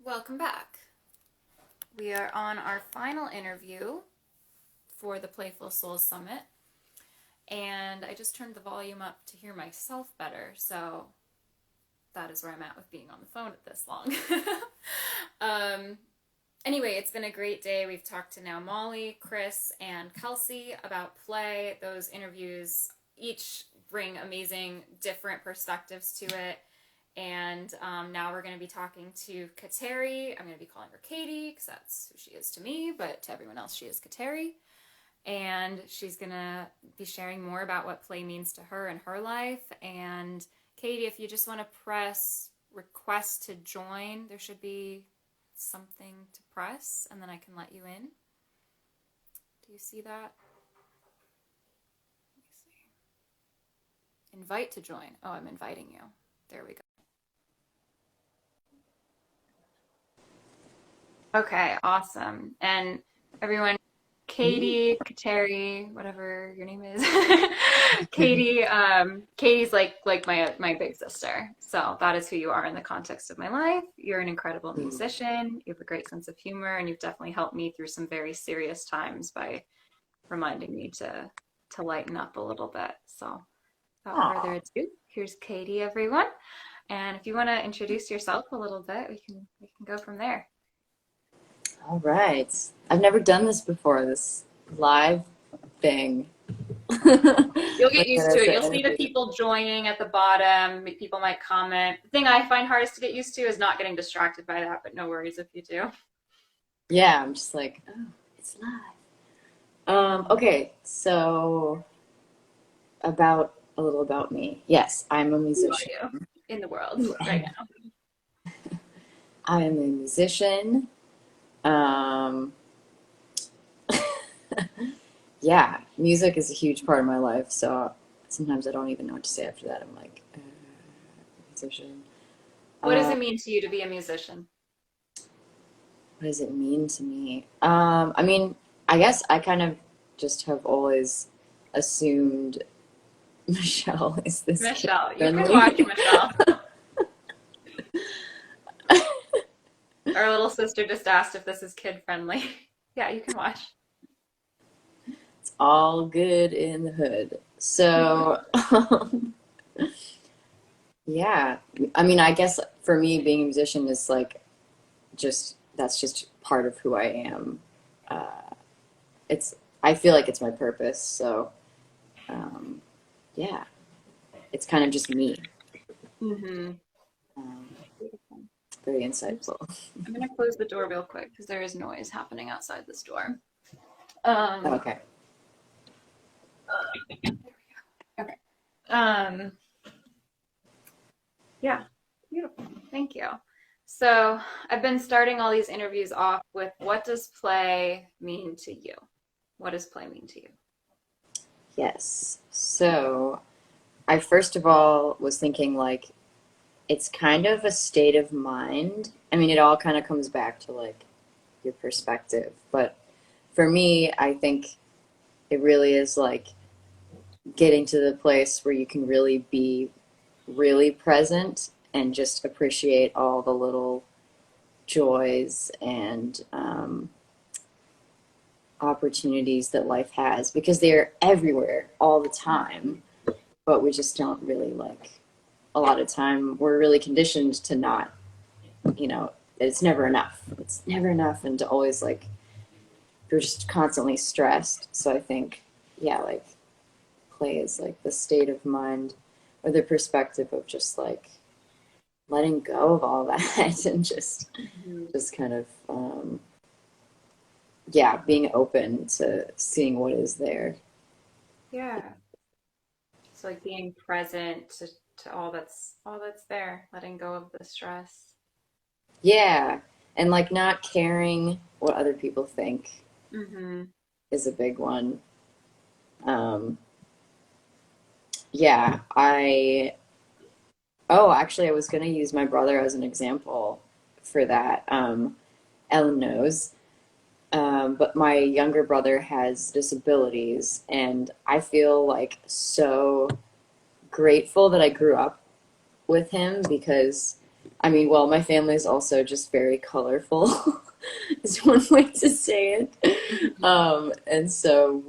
Welcome back. We are on our final interview for the Playful Souls Summit, and I just turned the volume up to hear myself better, so that is where I'm at with being on the phone at this long. Anyway, it's been a great day. We've talked to now Molly, Chris, and Kelsey about play. Those interviews each bring amazing, different perspectives to it. And now we're going to be talking to Kateri. I'm going to be calling her Katie because that's who she is to me, but to everyone else, she is Kateri. And she's going to be sharing more about what play means to her in her life. And Katie, if you just want to press request to join, there should be something to press, and then I can let you in. Do you see that? Let me see. Invite to join. Oh, I'm inviting you. There we go. Okay, awesome. And everyone, Katie, Kateri, whatever your name is, Katie, Katie's like my big sister. So that is who you are in the context of my life. You're an incredible musician. You have a great sense of humor, and you've definitely helped me through some very serious times by reminding me to lighten up a little bit. So without further ado, here's Katie, everyone. And if you want to introduce yourself a little bit, we can go from there. All right. I've never done this before, this live thing. You'll get Like used that to as it. an You'll see the interview. people joining at the bottom. People might comment. The thing I find hardest to get used to is not getting distracted by that, but no worries if you do. Yeah, I'm just like, oh, it's live. Okay, so a little about me. Yes, I'm a Who are musician. you in the world right now? I am a musician. Um, yeah, music is a huge part of my life, so sometimes I don't even know what to say after that. I'm like, musician. What does Uh, it mean to you to be a musician? what does it mean to me? I mean, I guess I kind of just have always assumed Michelle is this kid Michelle. You can watch friendly. Michelle. Our little sister just asked if this is kid friendly. Yeah, you can watch. It's all good in the hood. So, yeah, I mean, I guess for me, being a musician is like just that's just part of who I am. Uh, it's I feel like it's my purpose. So, um, yeah, it's kind of just me. Mm-hmm. Um, very Oops. insightful. I'm gonna close the door real quick because there is noise happening outside this door. Um, Okay. okay. Um, Yeah, beautiful. Thank you. So I've been starting all these interviews off with what does play mean to you? What does play mean to you? Yes. So, I first of all was thinking like it's kind of a state of mind. I mean, it all kind of comes back to like your perspective. But for me, I think it really is like getting to the place where you can really be really present and just appreciate all the little joys and opportunities that life has because they're everywhere all the time, but we just don't really like a lot of time we're really conditioned to not, you know, it's never enough. It's never enough and to always like you're just constantly stressed. So I think, yeah, like play is like the state of mind or the perspective of just like letting go of all that and Mhm. just kind of yeah, being open to seeing what is there. Yeah. So like being present to all that's there, letting go of the stress. Yeah, and like not caring what other people think Mm-hmm. is a big one. Um, yeah, I oh, actually, I was going to use my brother as an example for that. Ellen knows, but my younger brother has disabilities, and I feel like so grateful that I grew up with him because I mean, well, my family is also just very colorful, is one way to say it. And so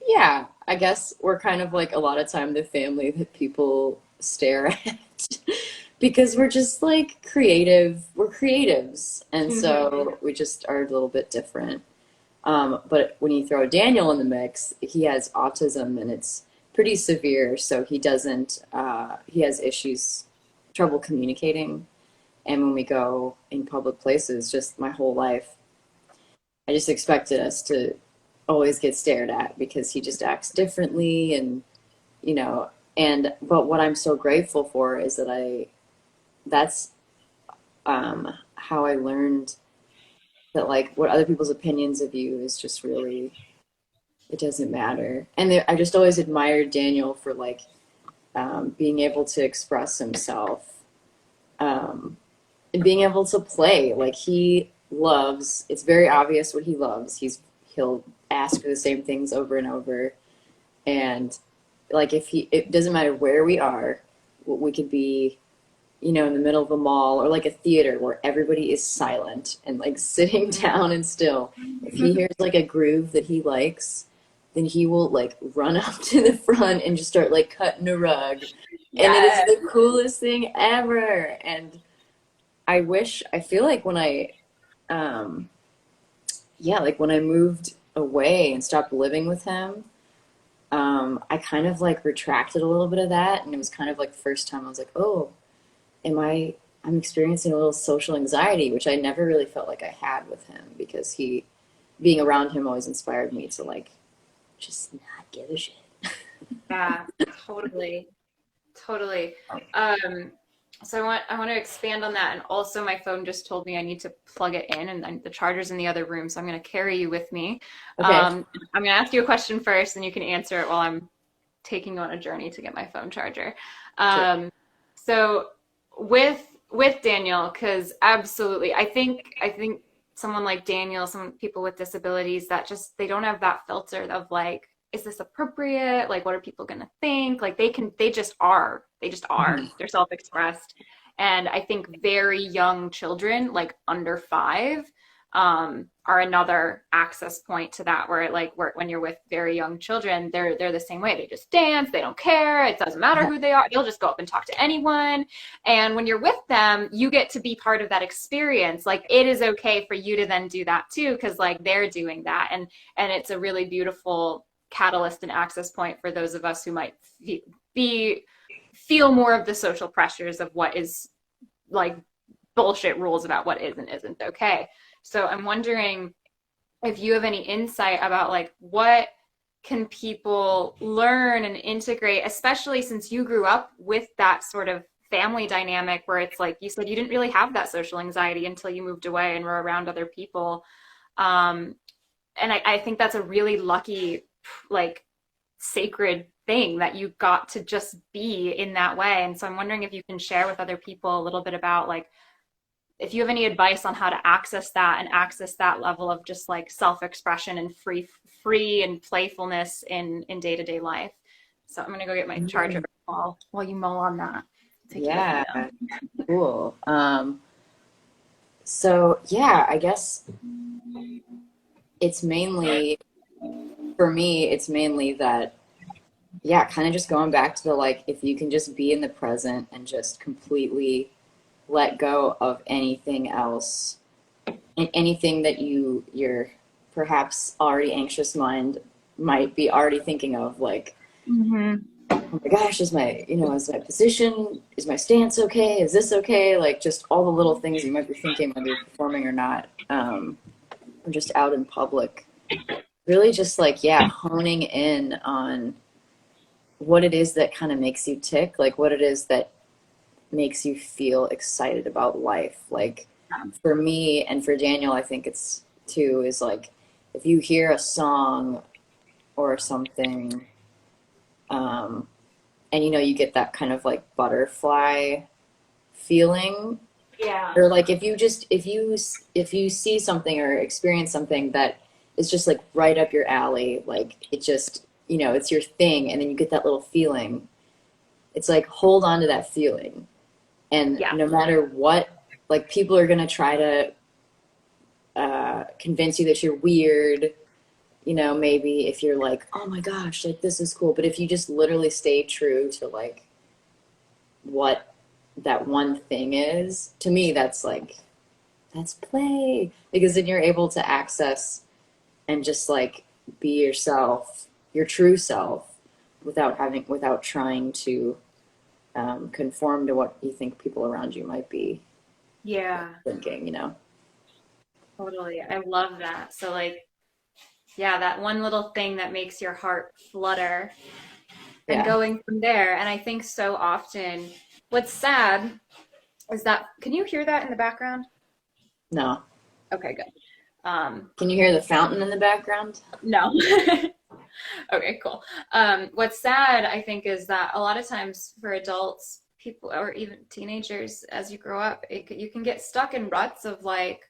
yeah, I guess we're kind of like a lot of time the family that people stare at because we're just like creative. We're creatives, and Mm-hmm. so we just are a little bit different. But when you throw Daniel in the mix, he has autism and it's pretty severe. So he has issues, trouble communicating. And when we go in public places, just my whole life, I just expected us to always get stared at because he just acts differently. You know, but what I'm so grateful for is that's how I learned that like what other people's opinions of you is just really it doesn't matter. And I just always admired Daniel for like being able to express himself um, and being able to play. Like he loves. It's very obvious what he loves. He'll ask for the same things over and over. And like it doesn't matter where we are. We could be, in the middle of a mall or like a theater where everybody is silent and like sitting down and still. If he hears like a groove that he likes, then he will like run up to the front and just start like cutting a rug. And it is Yes. the coolest thing ever. And I feel like um, like when I moved away and stopped living with him, I kind of like retracted a little bit of that. And it was kind of like the first time I was like, oh, I'm experiencing a little social anxiety, which I never really felt like I had with him because being around him always inspired me to like just not give a shit. Yeah, totally. Totally. Um, so I want to expand on that, and also my phone just told me I need to plug it in, and then the charger's in the other room, so I'm going to carry you with me. Okay, I'm going to ask you a question first, and you can answer it while I'm taking on a journey to get my phone charger. sure. So with Daniel, because absolutely, I think someone like Daniel, some people with disabilities that just they don't have that filter of like, is this appropriate? Like, what are people gonna think? Like, they just are, they're self-expressed, and I think very young children, like under 5, are another access point to that where when you're with very young children, they're the same way. They just dance, they don't care, it doesn't matter who they are, they'll just go up and talk to anyone. And when you're with them, you get to be part of that experience. Like it is okay for you to then do that too, because like they're doing that, and it's a really beautiful catalyst and access point for those of us who might be feel more of the social pressures of what is like bullshit rules about what is and isn't okay. So I'm wondering if you have any insight about like what can people learn and integrate, especially since you grew up with that sort of family dynamic where it's like you said you didn't really have that social anxiety until you moved away and were around other people. Um, and I think that's a really lucky, like, sacred thing that you got to just be in that way. And so I'm wondering if you can share with other people a little bit about like if you have any advice on how to access that and access that level of just like self-expression and free and playfulness in day-to-day life. So I'm gonna go get my charger Mm, while you mull on that. Take you with me yeah, though. cool. So yeah, I guess it's mainly for me, it's mainly that, yeah, kind of just going back to the like, if you can just be in the present and just completely let go of anything else and anything that your perhaps already anxious mind might be already thinking of, like, Mm-hmm. oh my gosh, is my position, is my stance okay? Is this okay? Like, just all the little things you might be thinking whether you're performing or not, or just out in public. Really just like, yeah, honing in on what it is that kind of makes you tick, like what it is that makes you feel excited about life. Like for me and for Daniel, I think it's too is like if you hear a song or something, um, and you get that kind of like butterfly feeling, Yeah. or like if you see something or experience something that is just like right up your alley, like it just it's your thing, and then you get that little feeling. It's like hold on to that feeling And Yeah. no matter what, like people are gonna try to convince you that you're weird. You know, maybe if you're like, oh my gosh, like this is cool. But if you just literally stay true to like what that one thing is, to me, that's like, that's play. Because then you're able to access and just like be yourself, your true self, without trying to conform to what you think people around you might be Yeah, thinking, you know? totally. I love that. So like, yeah, that one little thing that makes your heart flutter and Yeah. going from there. And I think so often what's sad is that, can you hear that in the background? No. Okay, good. Can you hear the fountain in the background? No. Okay, cool. What's sad, I think, is that a lot of times for adults, people, or even teenagers, as you grow up, you can get stuck in ruts of like,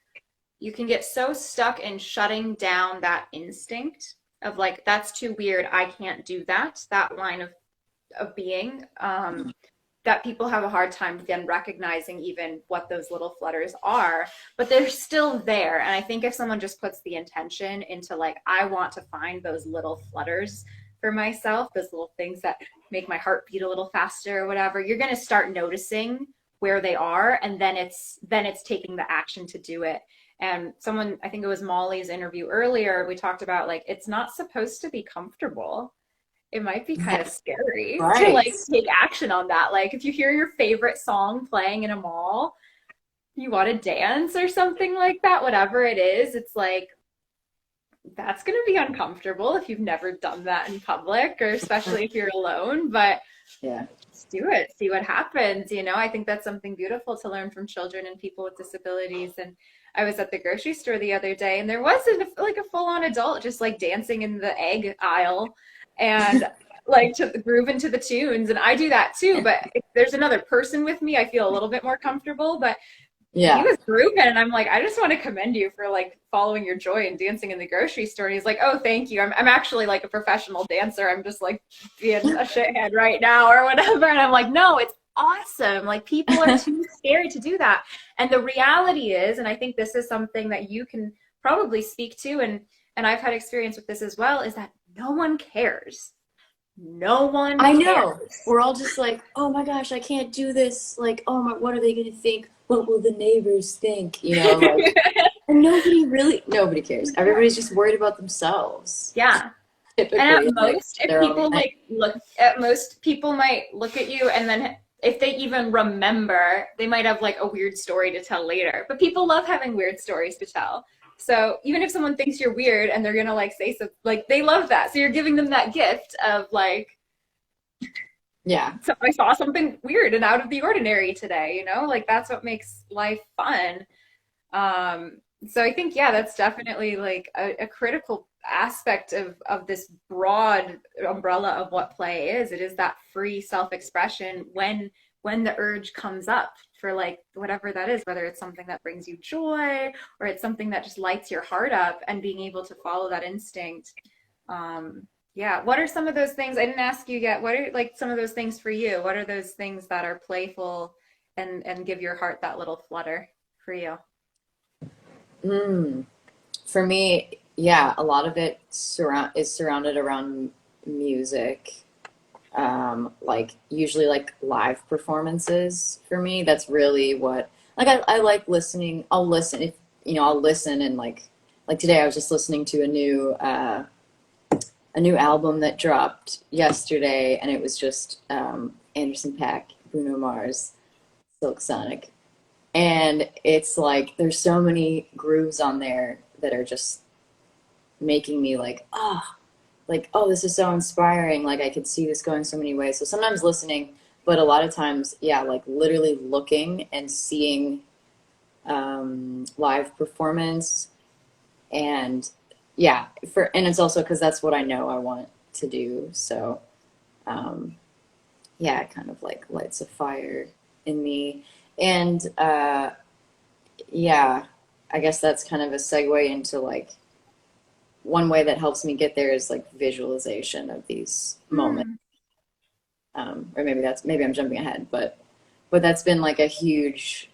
you can get so stuck in shutting down that instinct of like, that's too weird. I can't do that. That line of being. That people have a hard time then recognizing even what those little flutters are, but they're still there. And I think if someone just puts the intention into like, I want to find those little flutters for myself, those little things that make my heart beat a little faster or whatever, you're going to start noticing where they are, and then it's taking the action to do it. And someone, I think it was Molly's interview earlier, we talked about like it's not supposed to be comfortable. It might be kind of scary to Right. like take action on that. Like if you hear your favorite song playing in a mall, you want to dance or something like that, whatever it is, it's like that's going to be uncomfortable if you've never done that in public, or especially if you're alone, but Yeah. just do it, see what happens. I think that's something beautiful to learn from children and people with disabilities. And I was at the grocery store the other day, and there wasn't like a full-on adult just like dancing in the egg aisle and like to groove into the tunes. And I do that too, but if there's another person with me, I feel a little bit more comfortable. But he Yeah. was grooving, and I'm like, I just want to commend you for like following your joy and dancing in the grocery store. And he's like, oh, thank you. I'm actually like a professional dancer. I'm just like being a shithead right now or whatever. And I'm like, no, it's awesome. Like people are too scared to do that. And the reality is, and I think this is something that you can probably speak to, and I've had experience with this as well, is that no one cares. No one I cares. know. We're all just like, oh my gosh, I can't do this. Like, oh my, what are they going to think? What will the neighbors think? You know, like, and nobody cares. Everybody's just worried about themselves, Yeah. And typically, at like most, if their own people life. like look, at most people might look at you, and then if they even remember, they might have like a weird story to tell later. But people love having weird stories to tell. So even if someone thinks you're weird and they're gonna like say something, like they love that. So you're giving them that gift of like, Yeah. so I saw something weird and out of the ordinary today, like that's what makes life fun. Um, so I think, yeah, that's definitely like a critical aspect of this broad umbrella of what play is. It is that free self-expression when the urge comes up for like whatever that is, whether it's something that brings you joy or it's something that just lights your heart up, and being able to follow that instinct. Yeah. What are some of those things? I didn't ask you yet. What are like some of those things for you? What are those things that are playful and give your heart that little flutter for you? Mm. For me, yeah, a lot of it is surrounded around music. Like usually like live performances for me. That's really what like I like listening. I'll listen if I'll listen and like today I was just listening to a new album that dropped yesterday, and it was just Anderson Paak, Bruno Mars, Silk Sonic. And it's like there's so many grooves on there that are just making me like, oh, this is so inspiring. Like I could see this going so many ways. So sometimes listening, but a lot of times, yeah, like literally looking and seeing live performance. And yeah, and it's also because that's what I know I want to do. So um, yeah, it kind of like lights a fire in me. And yeah, I guess that's kind of a segue into like one way that helps me get there is like visualization of these moments. Hmm. Or maybe I'm jumping ahead, but but that's been like a huge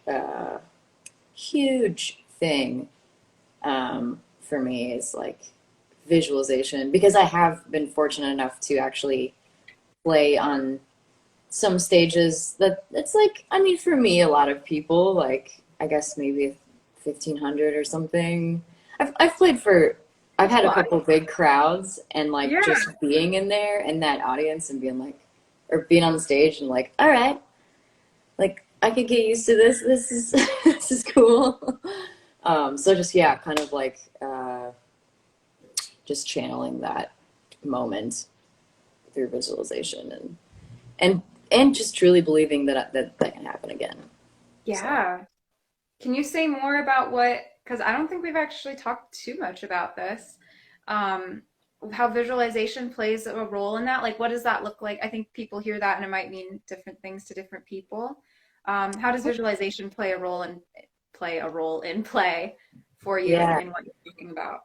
thing for me is like visualization because I have been fortunate enough to actually play on some stages that it's like, I mean, for me, a lot of people, like, I guess maybe 1,500 or something. I've played for, I've That's a had a lot. couple big crowds and like Yeah. just being in there in that audience and being like, or being on the stage and like, all right, like I could get used to this. This is, this is cool. So just, yeah, kind of like, just channeling that moment through visualization and and just truly believing that can happen again. So Yeah. Can you say more about what, because I don't think we've actually talked too much about this, um, how visualization plays a role in that? Like, what does that look like? I think people hear that and it might mean different things to different people. How does visualization play for you yeah, in what you're talking about?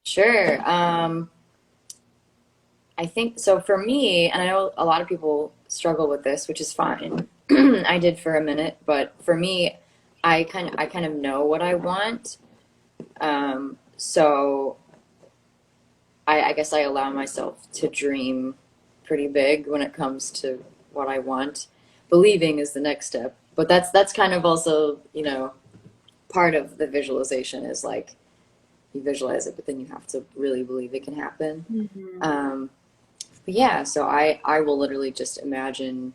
sure. I think so for me, and I know a lot of people struggle with this, which is fine. I did for a minute, but for me, I kind of know what I want. So I guess I allow myself to dream pretty big when it comes to what I want. Believing is the next step, but that's kind of also, you know, part of the visualization is like you visualize it, but then you have to really believe it can happen. Hmm. Um, but yeah, so I will literally just imagine,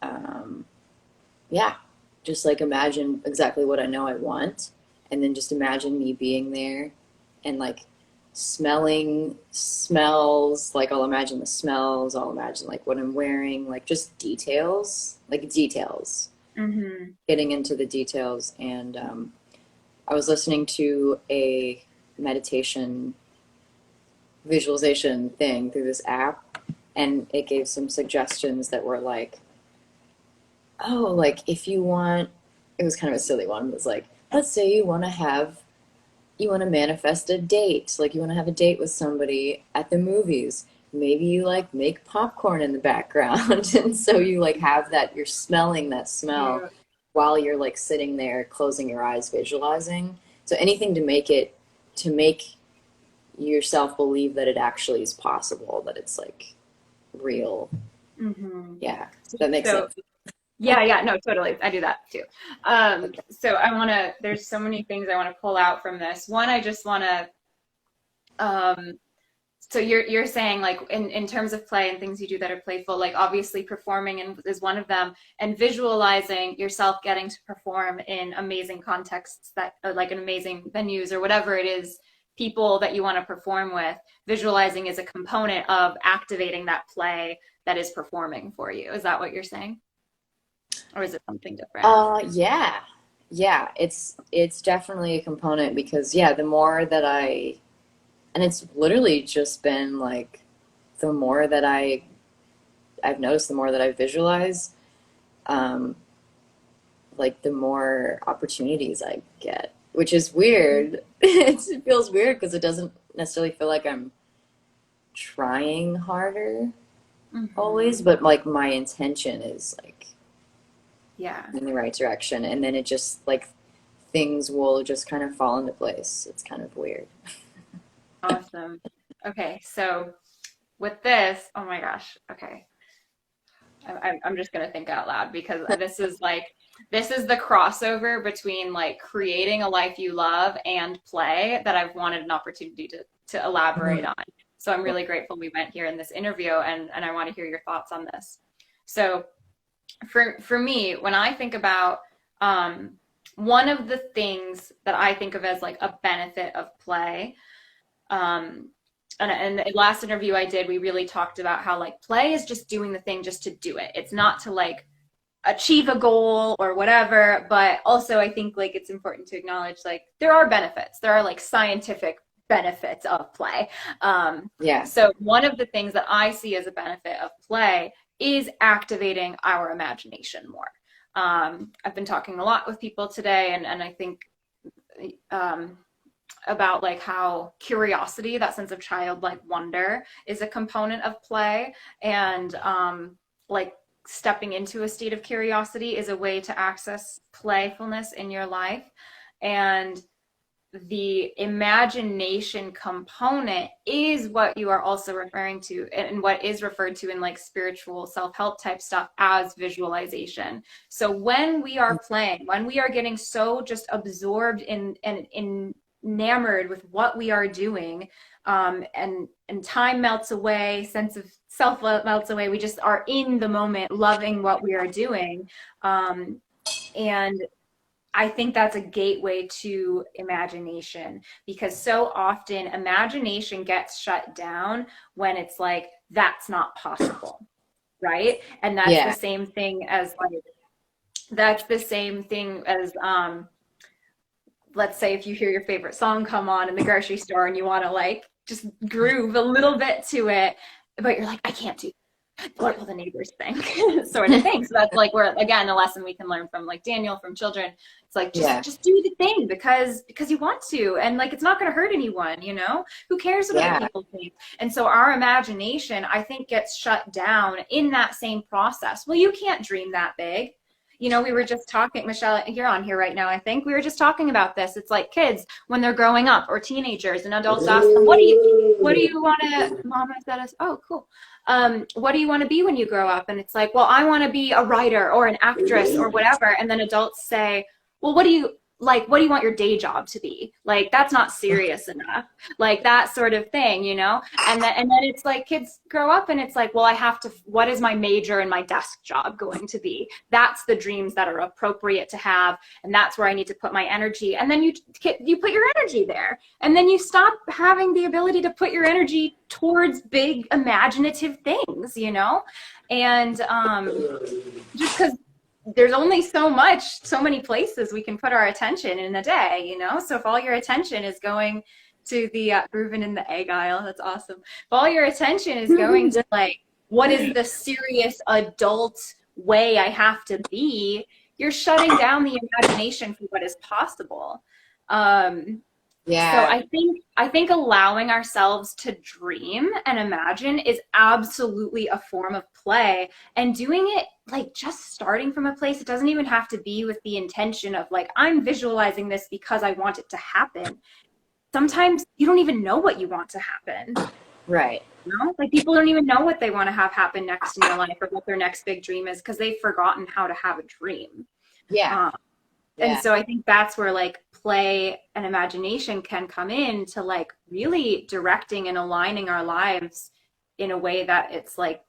um, yeah, just like imagine exactly what I know I want, and then just imagine me being there, and like smelling smells. Like I'll imagine the smells. I'll imagine like what I'm wearing, like just details, like details. Hmm. Getting into the details, and I was listening to a meditation visualization thing through this app, and it gave some suggestions that were like, oh, like if you want, it was kind of a silly one. It was like, let's say you want to manifest a date, like you want to have a date with somebody at the movies. Maybe you like make popcorn in the background, and so you like have that, you're smelling that smell Cute. while you're like sitting there closing your eyes, visualizing. So anything to make it, to make yourself believe that it actually is possible, that it's like real. Hmm. Yeah, that makes So sense. yeah, yeah, no, totally. I do that too. So I want to, there's so many things I want to pull out from this. One, I just want to, um, so you're saying like in terms of play and things you do that are playful, like obviously performing is one of them, and visualizing yourself getting to perform in amazing contexts that like an amazing venues or whatever it is, people that you want to perform with. Visualizing is a component of activating that play that is performing for you. Is that what you're saying? Or is it something different? Yeah. Yeah, it's definitely a component because yeah, the more that I, and it's literally just been like the more that I've noticed, the more that I visualize, um, like the more opportunities I get, which is weird. It feels weird because it doesn't necessarily feel like I'm trying harder always, Mm-hmm. but like my intention is like Yeah. in the right direction, and then it just like things will just kind of fall into place. It's kind of weird. Awesome. Okay, so with this, oh my gosh. Okay, I'm just gonna think out loud because this is like this is the crossover between like creating a life you love and play that I've wanted an opportunity to elaborate Mhm. on. So I'm really grateful we went here in this interview, and I want to hear your thoughts on this. So for me, when I think about um, one of the things that I think of as like a benefit of play, um, and the last interview I did, we really talked about how like play is just doing the thing just to do it. It's not to like achieve a goal or whatever, but also I think like it's important to acknowledge like there are benefits. There are like scientific benefits of play. Yeah. So one of the things that I see as a benefit of play is activating our imagination more. I've been talking a lot with people today, and I think um, about like how curiosity, that sense of childlike wonder, is a component of play, and like stepping into a state of curiosity is a way to access playfulness in your life. And the imagination component is what you are also referring to, and what is referred to in like spiritual self-help type stuff as visualization. So when we are playing, when we are getting so just absorbed in enamored with what we are doing, and time melts away, sense of self melts away, we just are in the moment loving what we are doing. And I think that's a gateway to imagination, because so often imagination gets shut down when it's like, that's not possible, right? And that's the Yeah. same thing as like, that's the same thing as, let's say if you hear your favorite song come on in the grocery store and you want to like just groove a little bit to it, but you're like, I can't do, what will the neighbors think? Sort of thing. So that's like where, again, a lesson we can learn from like Daniel, from children. It's like, Yeah. just do the thing because you want to, and like it's not going to hurt anyone, you know? Who cares what other Yeah. people think? And so our imagination, I think, gets shut down in that same process. Well, you can't dream that big. You know, we were just talking, Michelle, you're on here right now, I think. We were just talking about this. It's like kids when they're growing up, or teenagers, and adults ask them, what do you want to, Mama said us, oh, cool. What do you want to be when you grow up? And it's like, well, I want to be a writer or an actress or whatever. And then adults say, well, what do you want your day job to be? Like, that's not serious enough. Like that sort of thing, you know? And then it's like kids grow up and it's like, well, what is my major and my desk job going to be? That's the dreams that are appropriate to have. And that's where I need to put my energy. And then you put your energy there. And then you stop having the ability to put your energy towards big imaginative things, you know? And just because there's only so many places we can put our attention in a day, you know? So if all your attention is going to the grooving in the egg aisle, that's awesome. If all your attention is going to like, what is the serious adult way I have to be, you're shutting down the imagination for what is possible. So Yeah. I think allowing ourselves to dream and imagine is absolutely a form of play, and doing it like just starting from a place. It doesn't even have to be with the intention of like, I'm visualizing this because I want it to happen. Sometimes you don't even know what you want to happen. Right. You know? Like people don't even know what they want to have happen next in their life or what their next big dream is because they've forgotten how to have a dream. Yeah. And Yeah. so I think that's where like play and imagination can come in to like really directing and aligning our lives in a way that it's like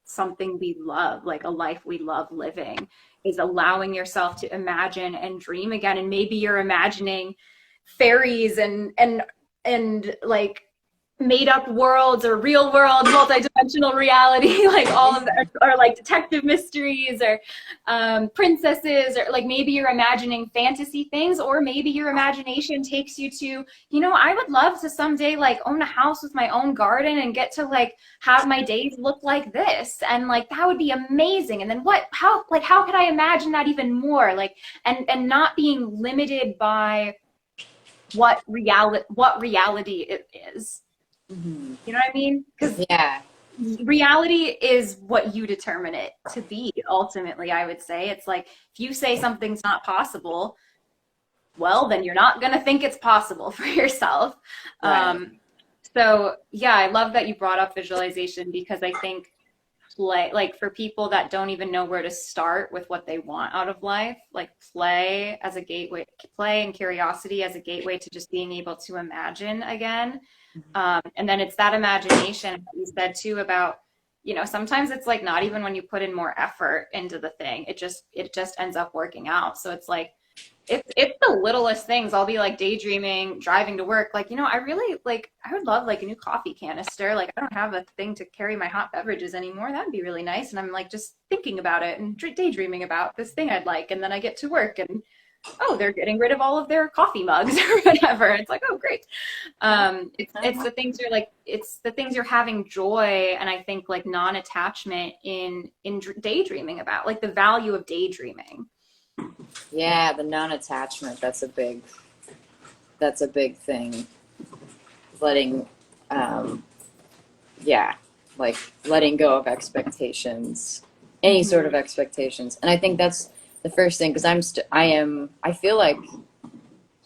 something we love, like a life we love living, is allowing yourself to imagine and dream again. And maybe you're imagining fairies and like made up worlds or real world multidimensional reality, like all of that, or like detective mysteries or princesses, or like maybe you're imagining fantasy things, or maybe your imagination takes you to, you know, I would love to someday like own a house with my own garden and get to like have my days look like this, and like that would be amazing. And then how could I imagine that even more, like, and not being limited by what reality it is. Mm-hmm. You know what I mean? Because Yeah. reality is what you determine it to be. Ultimately, I would say it's like if you say something's not possible, well, then you're not going to think it's possible for yourself. Right. So yeah, I love that you brought up visualization, because I think like for people that don't even know where to start with what they want out of life, like play as a gateway, play and curiosity as a gateway to just being able to imagine again. And then it's that imagination that you said too about, you know, sometimes it's like not even when you put in more effort into the thing, it just ends up working out. So it's like it's the littlest things. I'll be like daydreaming, driving to work, like, you know, I really like, I would love like a new coffee canister. Like I don't have a thing to carry my hot beverages anymore. That'd be really nice. And I'm like just thinking about it and daydreaming about this thing I'd like. And then I get to work and oh, they're getting rid of all of their coffee mugs or whatever. It's like, oh, great. It's the things you're like, it's the things you're having joy, and I think like non-attachment in daydreaming about, like the value of daydreaming. Yeah, the non-attachment, that's a big thing. Letting yeah, like letting go of expectations any sort of Hmm. expectations. And I think that's the first thing because I feel like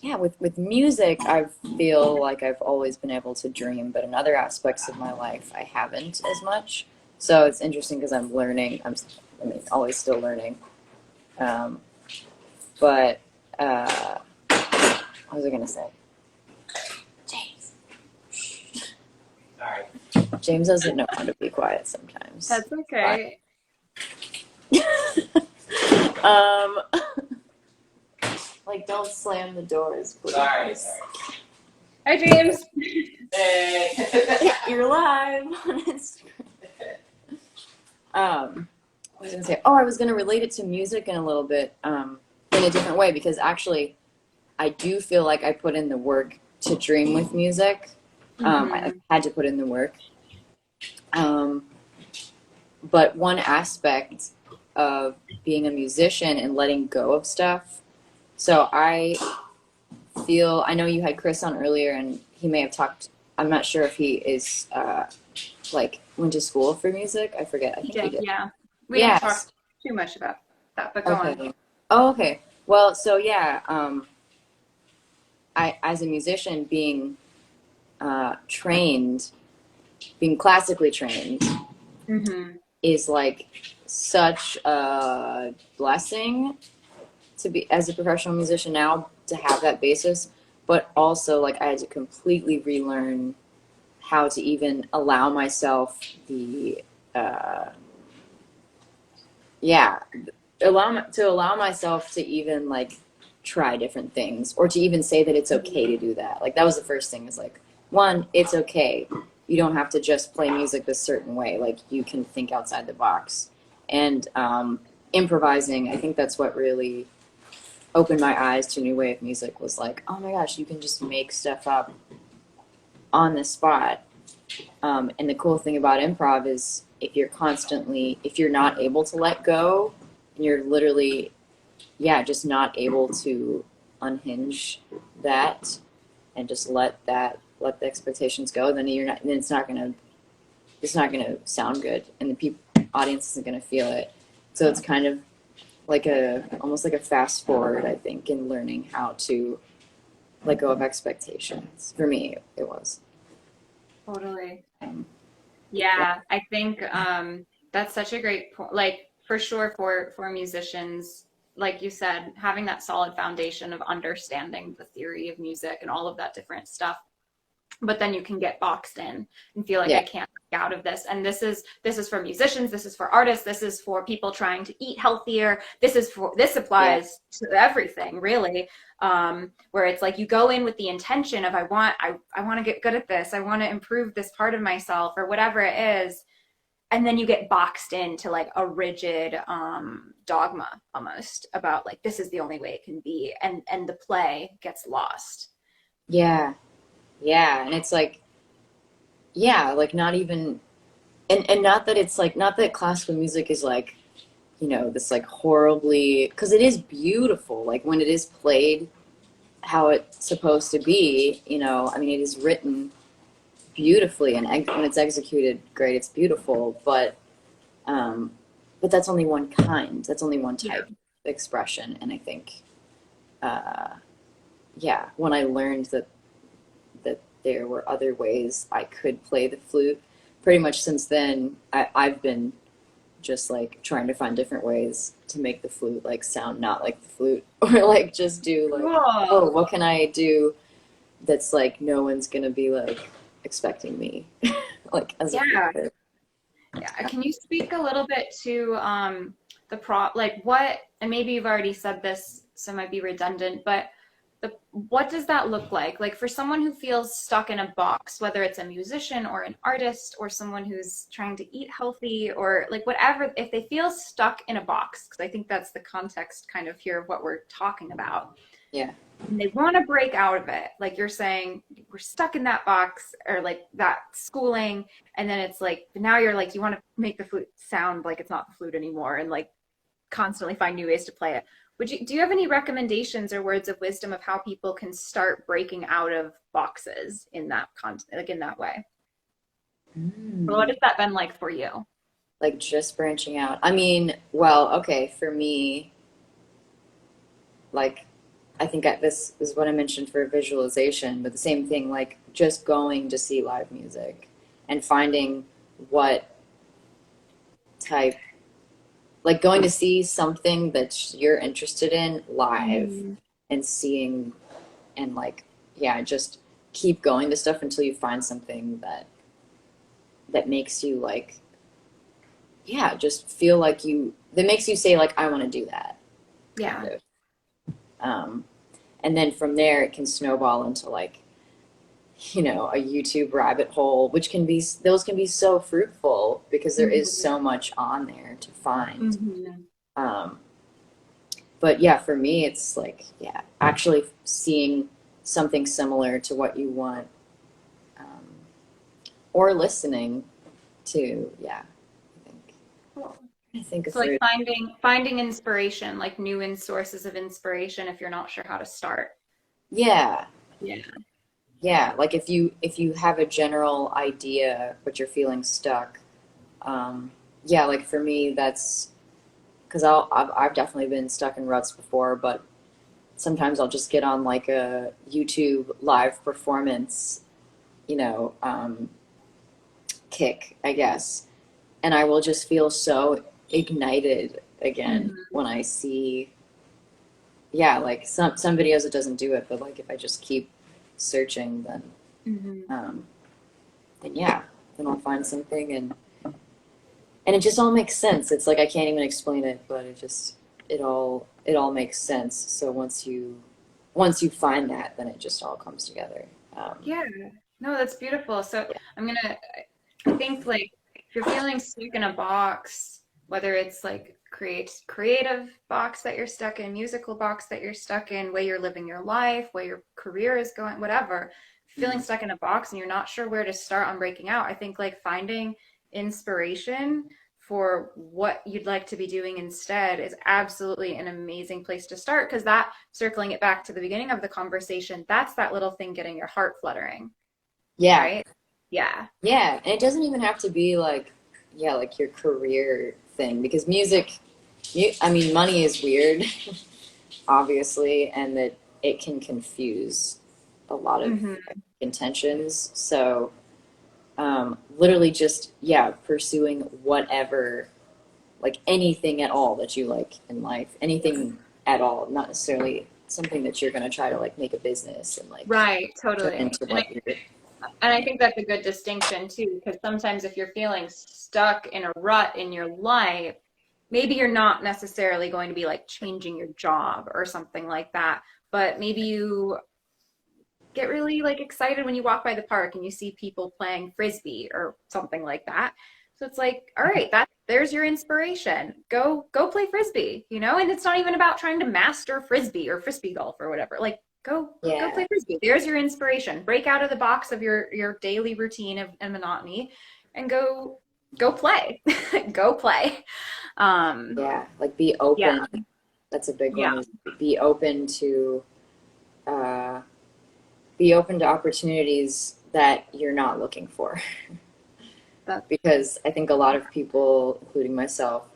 yeah, with music, I feel like I've always been able to dream, but in other aspects of my life, I haven't as much. So it's interesting because I'm learning. I mean, always still learning. Um, but what was I gonna say? James. James doesn't know how to be quiet sometimes. That's okay. um, like don't slam the doors, please. Sorry. Hi, James. Hey. You're live on Instagram. What was I gonna say? Oh, I was gonna relate it to music in a little bit, in a different way because actually, I do feel like I put in the work to dream with music. I Hmm. had to put in the work. Um, but one aspect of being a musician and letting go of stuff. So I know you had Chris on earlier, and he may have talked. I'm not sure if he is like went to school for music. I forget. I think he Did, did. yeah. We didn't talk Yes. too much about that, but go on. Okay. Oh, okay. Well, so yeah, I as a musician being trained, being classically trained, Hmm. is like such a blessing to be as a professional musician now to have that basis. But also, like I had to completely relearn how to even allow myself the uh, yeah allow myself to even like try different things or to even say that it's okay to do that. Like that was the first thing is like one, it's okay. You don't have to just play music this certain way. Like you can think outside the box. And improvising, I think that's what really opened my eyes to a new way of music was like, oh my gosh, you can just make stuff up on the spot. And the cool thing about improv is if you're not able to let go, and you're literally, yeah, just not able to unhinge that and just let the expectations go, then then it's not gonna sound good, and the audience isn't gonna feel it. So it's kind of like almost like a fast forward, I think, in learning how to let go of expectations. For me, it was. Totally. Um, yeah. Yeah, I think that's such a great point. Like for sure for musicians, like you said, having that solid foundation of understanding the theory of music and all of that different stuff, but then you can get boxed in and feel like Yeah. I can't break out of this. And this is for musicians, this is for artists, this is for people trying to eat healthier. This Yeah. applies to everything really. Where it's like you go in with the intention of I want to get good at this, I want to improve this part of myself or whatever it is, and then you get boxed into like a rigid dogma almost about like this is the only way it can be, and the play gets lost. Yeah. Yeah. And it's like, yeah, like not even, and not that it's like, not that classical music is like, this like horribly, because it is beautiful. Like when it is played how it's supposed to be, I mean, it is written beautifully and when it's executed great, it's beautiful. Um, but that's only one kind. That's only one Yeah. type of expression. And I think, uh, yeah, when I learned that there were other ways I could play the flute, pretty much since then, I've been just like trying to find different ways to make the flute like sound not like the flute or like just do like, oh, Cool. what can I do that's like no one's gonna be like expecting me like as a Yeah. fluter. Yeah. Can you speak a little bit to the like what, and maybe you've already said this, so it might be redundant, but what does that look like? Like for someone who feels stuck in a box, whether it's a musician or an artist or someone who's trying to eat healthy or like whatever, if they feel stuck in a box, because I think that's the context kind of here of what we're talking about, Yeah. and they want to break out of it, like you're saying we're stuck in that box or like that schooling, and then it's like now you're like you want to make the flute sound like it's not the flute anymore and like constantly find new ways to play it. Do you have any recommendations or words of wisdom of how people can start breaking out of boxes in that like in that way? Or what Mm. has that been like for you? Like just branching out. I mean, well, okay, for me, like this is what I mentioned for visualization, but the same thing, like just going to see live music and finding what type, like going to see something that you're interested in live Mhm. and seeing and like, yeah, just keep going to stuff until you find something that makes you like, yeah, just feel like that makes you say like, I want to do that kind Yeah. of. Um, and then from there, it can snowball into like, a YouTube rabbit hole, which those can be so fruitful because there is Mhm. so much on there to find. Mhm. Um, but yeah, for me, it's like, yeah, actually seeing something similar to what you want, um, or listening to, yeah, Cool. I think So of like fruit. finding inspiration, like new sources of inspiration if you're not sure how to start. Yeah, Yeah. yeah. Like if you have a general idea, but you're feeling stuck, yeah, like for me, that's because I've definitely been stuck in ruts before, but sometimes I'll just get on like a YouTube live performance, you know, kick, I guess, and I will just feel so ignited again Mhm. when I see, yeah, like some videos it doesn't do it, but like if I just keep searching, Mhm. um, then yeah, then I'll find something, and it just all makes sense. It's like I can't even explain it, but it all makes sense. So once you find that, then it just all comes together. Yeah. No, that's beautiful. So Yeah. I'm gonna I think like if you're feeling stuck in a box, whether it's like creative box that you're stuck in, musical box that you're stuck in, way you're living your life, way your career is going, whatever, feeling Mhm. stuck in a box and you're not sure where to start on breaking out, I think like finding inspiration for what you'd like to be doing instead is absolutely an amazing place to start because that circling it back to the beginning of the conversation, that's that little thing getting your heart fluttering, Yeah, right? Yeah. yeah, and it doesn't even have to be like, yeah, like your career thing because I mean, money is weird, obviously, and that it can confuse a lot of Hmm. intentions. So, literally just, yeah, pursuing whatever, like anything at all that you like in life, anything at all, not necessarily something that you're going to try to like make a business and like Right, turn totally. into what you're. And I think that's a good distinction too, because sometimes if you're feeling stuck in a rut in your life, maybe you're not necessarily going to be like changing your job or something like that, but maybe you get really like excited when you walk by the park and you see people playing frisbee or something like that. So it's like, all right, there's your inspiration. Go play frisbee, you know? And it's not even about trying to master frisbee or frisbee golf or whatever. Like go Yeah, play frisbee. There's your inspiration. Break out of the box of your daily routine of and monotony and go play. Go play. Um yeah, like be yeah. open. That's a big Yeah. one. Is be open to uh, be open to opportunities that you're not looking for. That Because I think a lot of people, including myself,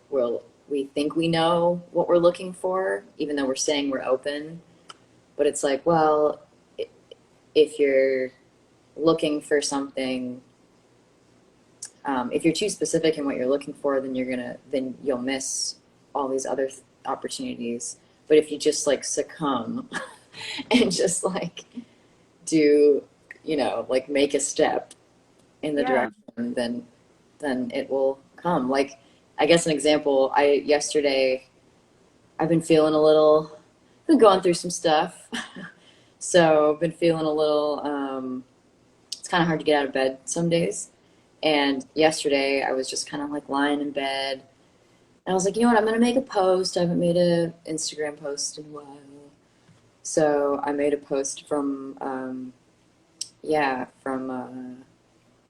we think we know what we're looking for, even though we're saying we're open. But it's like, well, if you're looking for something, if you're too specific in what you're looking for, then you'll miss all these other opportunities. But if you just like succumb and just like do, like make a step in the yeah. direction, then it will come. Like, I guess an example, yesterday I've been feeling a little, been going through some stuff. So I've been feeling a little, it's kind of hard to get out of bed some days. And yesterday I was just kind of like lying in bed. And I was like, you know what, I'm going to make a post. I haven't made an Instagram post in a while. So I made a post from a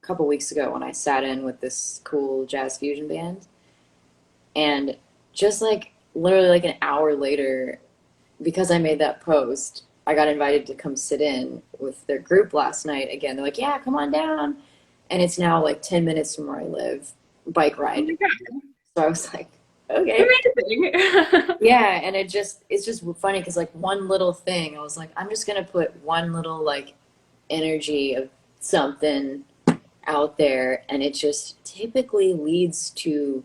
couple weeks ago when I sat in with this cool jazz fusion band. And just like literally like an hour later, because I made that post, I got invited to come sit in with their group last night again. They're like, yeah, come on down. And it's now like 10 minutes from where I live, bike Oh ride. my god. So I was like, okay. Amazing. Yeah, and it's just funny because like one little thing, I was like, I'm just gonna put one little like energy of something out there, and it just typically leads to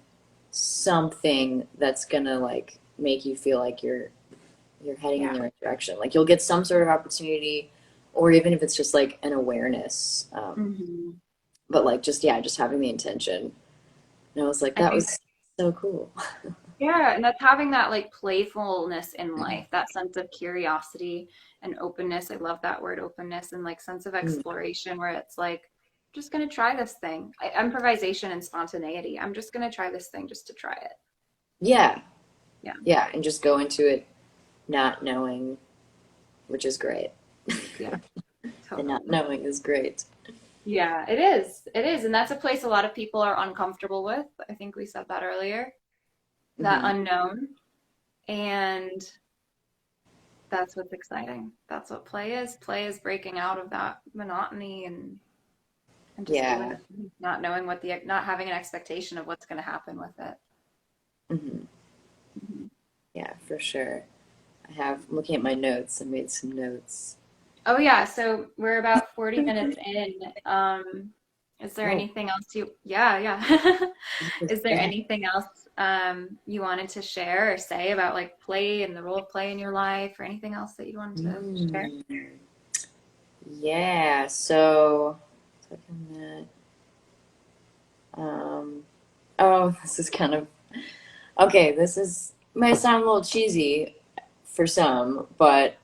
something that's gonna like make you feel like you're heading in Yeah. the right direction. Like you'll get some sort of opportunity, or even if it's just like an awareness. Hmm. But like just yeah, just having the intention. And I was like, I that think, was so cool. yeah, and that's having that like playfulness in life, that sense of curiosity and openness. I love that word openness and like sense of Mm. exploration where it's like, just gonna try this thing. Improvisation and spontaneity. I'm just gonna try this thing just to try it. Yeah, Yeah. yeah, and just go into it not knowing, which is great. Yeah, The not totally. knowing is great. Yeah, it is. It is. And that's a place a lot of people are uncomfortable with. I think we said that earlier, that Hmm. unknown. And that's what's exciting. That's what play is. Play is breaking out of that monotony and just doing Yeah. the thing, not knowing what the, not having an expectation of what's going to happen with it. Hmm. Mhm. Yeah, for sure. I'm looking at my notes. I made some notes. Oh yeah, so we're about 40 minutes in. Is there Oh, anything else yeah, yeah. look at Is there that. anything else you wanted to share or say about like play and the role of play in your life or anything else that you wanted to share? Mm. Yeah, so click on that. Oh, this is kind of okay. This is might sound a little cheesy for some, but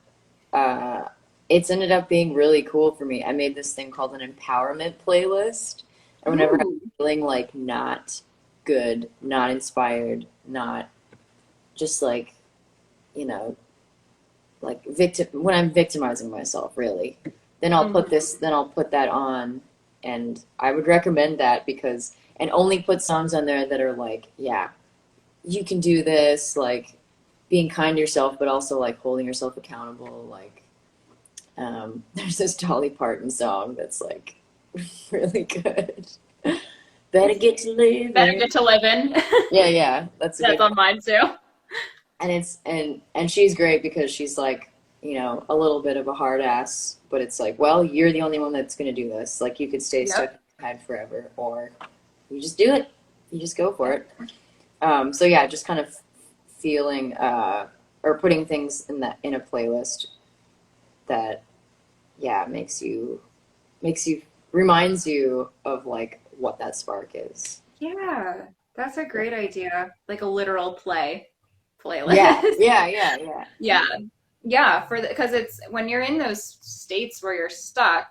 uh, it's ended up being really cool for me. I made this thing called an empowerment playlist, and whenever I'm Ooh. feeling like not good, not inspired, not just like you know like victim when I'm victimizing myself, really, Hmm. then I'll put that on, and I would recommend that because and only put songs on there that are like, yeah, you can do this, like being kind to yourself, but also like holding yourself accountable. Like, there's this Dolly Parton song that's like really good. Better get to Better living. get to live in. Yeah, yeah, that's a That's good on mine too. and it's and she's great because she's like a little bit of a hard ass, but it's like, well, you're the only one that's going to do this. Like you could stay stuck Yep. in your head forever, or you just do it. You just go for Yep. it. So yeah, just kind of feeling or putting things in that in a playlist that yeah makes you reminds you of like what that spark is. Yeah, that's a great idea. Like a literal Yeah, playlist. yeah, yeah, yeah. Yeah. Yeah, for the because it's when you're in those states where you're stuck,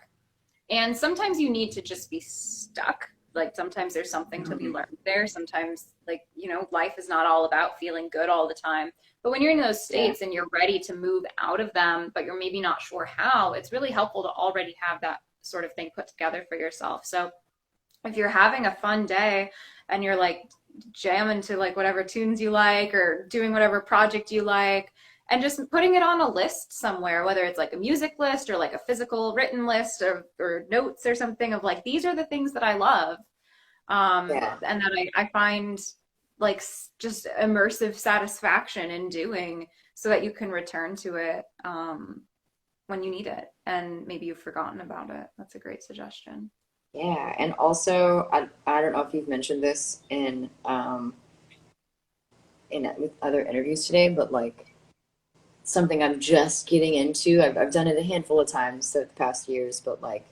and sometimes you need to just be stuck. Like sometimes there's something to be Mhm. learned there. Sometimes, like, life is not all about feeling good all the time. But when you're in those Yeah, states and you're ready to move out of them, but you're maybe not sure how, it's really helpful to already have that sort of thing put together for yourself. So if you're having a fun day and you're like jamming to like whatever tunes you like or doing whatever project you like and just putting it on a list somewhere, whether it's like a music list or like a physical written list or notes or something of like these are the things that I love, yeah. and that I find like just immersive satisfaction in doing, so that you can return to it when you need it and maybe you've forgotten about it. That's a great suggestion. Yeah, and also I don't know if you've mentioned this in with other interviews today, but like something I'm just getting into. I've done it a handful of times the past years, but like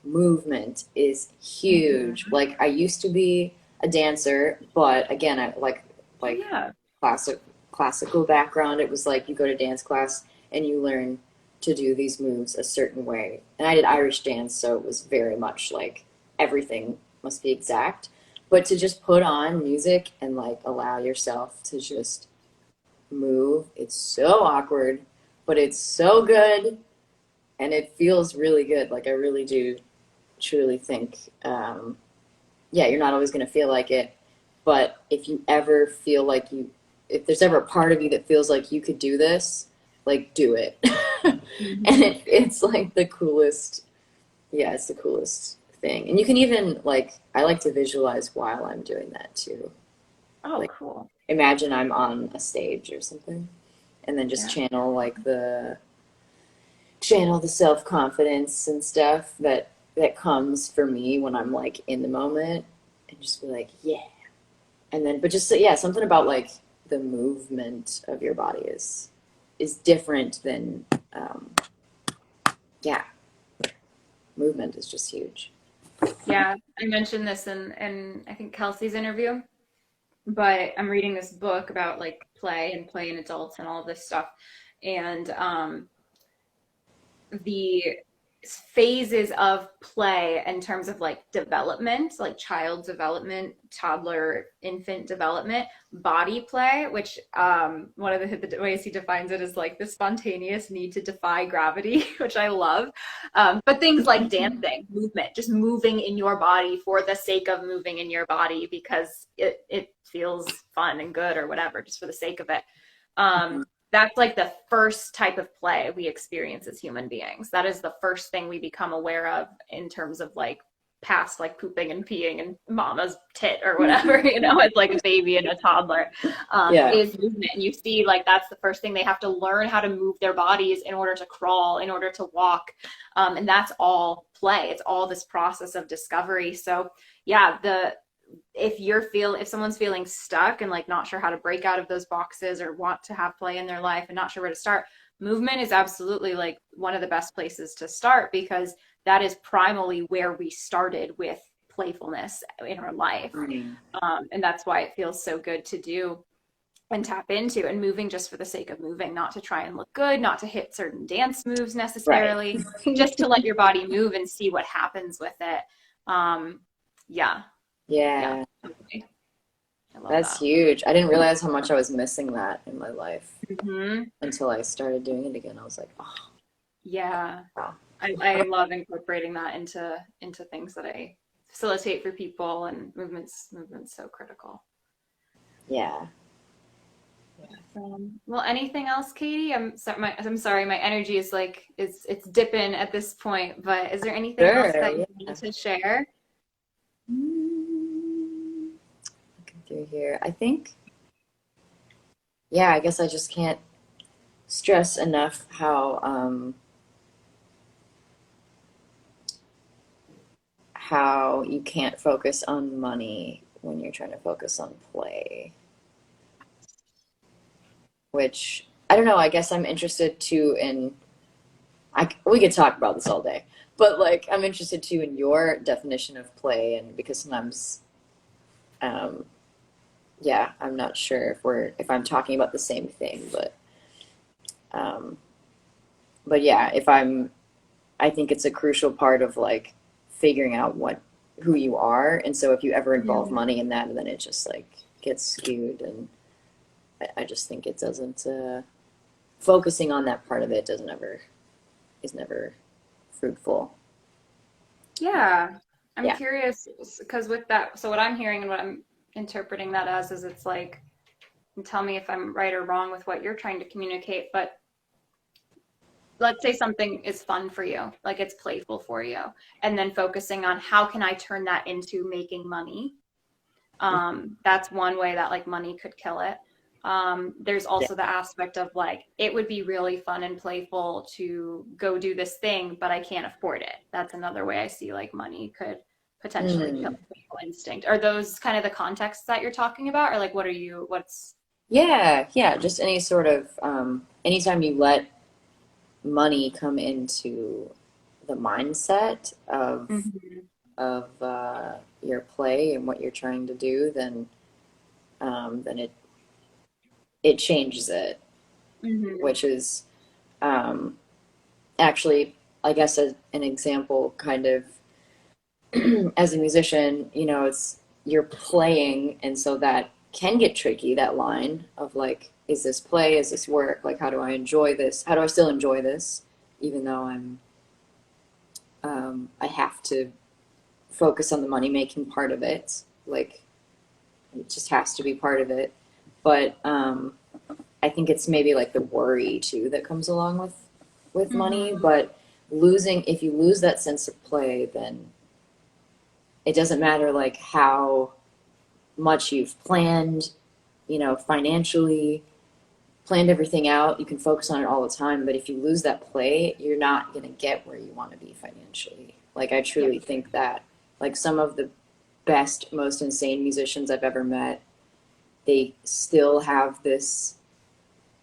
movement is huge. Mm-hmm. Like I used to be a dancer, but again, I Oh like yeah. classic classical background. It was like you go to dance class and you learn to do these moves a certain way. And I did Irish dance, so it was very much like everything must be exact. But to just put on music and like allow yourself to just move, it's so awkward, but it's so good and it feels really good. Like I really do truly think, yeah, you're not always going to feel like it, but if you ever feel like if there's ever a part of you that feels like you could do this, like do it. And Hmm. it's like the coolest, yeah, it's the coolest thing. And you can even like, I like to visualize while I'm doing that too. Oh, Like, cool. imagine I'm on a stage or something, and then just Yeah. channel the self confidence and stuff that comes for me when I'm like in the moment, and just be like, yeah. And then, but just yeah, something about like the movement of your body is different than um, yeah, movement is just huge. Yeah, I mentioned this in I think Kelsey's interview, but I'm reading this book about like play and play in adults and all of this stuff. And the phases of play in terms of like development, like child development, toddler, infant development, body play, which one of the ways he defines it is like the spontaneous need to defy gravity, which I love. But things like dancing, movement, just moving in your body for the sake of moving in your body because it feels fun and good or whatever, just for the sake of it. Um, that's like the first type of play we experience as human beings. That is the first thing we become aware of in terms of like past like pooping and peeing and mama's tit or whatever, you know, it's like a baby and a toddler, Yeah. is movement. And you see like that's the first thing they have to learn how to move their bodies in order to crawl, in order to walk. And that's all play. It's all this process of discovery. So yeah, if someone's feeling stuck and like not sure how to break out of those boxes or want to have play in their life and not sure where to start, movement is absolutely like one of the best places to start because that is primally where we started with playfulness in our life. Mm. And that's why it feels so good to do and tap into, and moving just for the sake of moving, not to try and look good, not to hit certain dance moves Right. necessarily, just to let your body move and see what happens with it. um yeah, yeah, Yeah. totally. I love That's that. huge. I didn't realize how much I was missing that in my life Hmm. until I started doing it again. I was like, oh, Yeah, wow. I love incorporating that into things that I facilitate for people, and movements so critical. Yeah. Well, anything else, Katie? I'm sorry, my energy is like it's dipping at this point, but is there anything else Sure. that you Yeah. need to share? Looking through here. I think, yeah, I guess I just can't stress enough how you can't focus on money when you're trying to focus on play, which I don't know, I guess I'm interested too in we could talk about this all day, but like I'm interested too in your definition of play, and because sometimes um yeah, I'm not sure if I'm talking about the same thing, um but yeah, if I think it's a crucial part of like figuring out who you are. And so if you ever involve Mhm. money in that, then it just like gets skewed. And I just think it doesn't, focusing on that part of it is never fruitful. Yeah, I'm Yeah. curious because with that, so what I'm hearing and what I'm interpreting that as is it's like, and tell me if I'm right or wrong with what you're trying to communicate, but let's say something is fun for you, like it's playful for you, and then focusing on how can I turn that into making money. That's one way that like money could kill it. There's Yeah. also the aspect of like it would be really fun and playful to go do this thing, but I can't afford it. That's another way I see like money could potentially kill Mm. playful instinct. Are those kind of the contexts that you're talking about, or like what's Yeah. Yeah. Just any sort of, anytime you let money come into the mindset Mhm. of your play and what you're trying to do, then it changes it, Mhm. which is um, actually, I guess, an example, kind of as a musician, it's you're playing, and so that can get tricky. That line of like, is this play? Is this work? Like, how do I enjoy this? How do I still enjoy this, even though I have to focus on the money making part of it. Like, it just has to be part of it. But I think it's maybe like the worry too that comes along with money. Mhm. But losing if you lose that sense of play, then it doesn't matter like how much you've planned, financially, planned everything out. You can focus on it all the time, but if you lose that play, you're not going to get where you want to be financially. Like, I Yep. truly think that, like, some of the best, most insane musicians I've ever met, they still have this,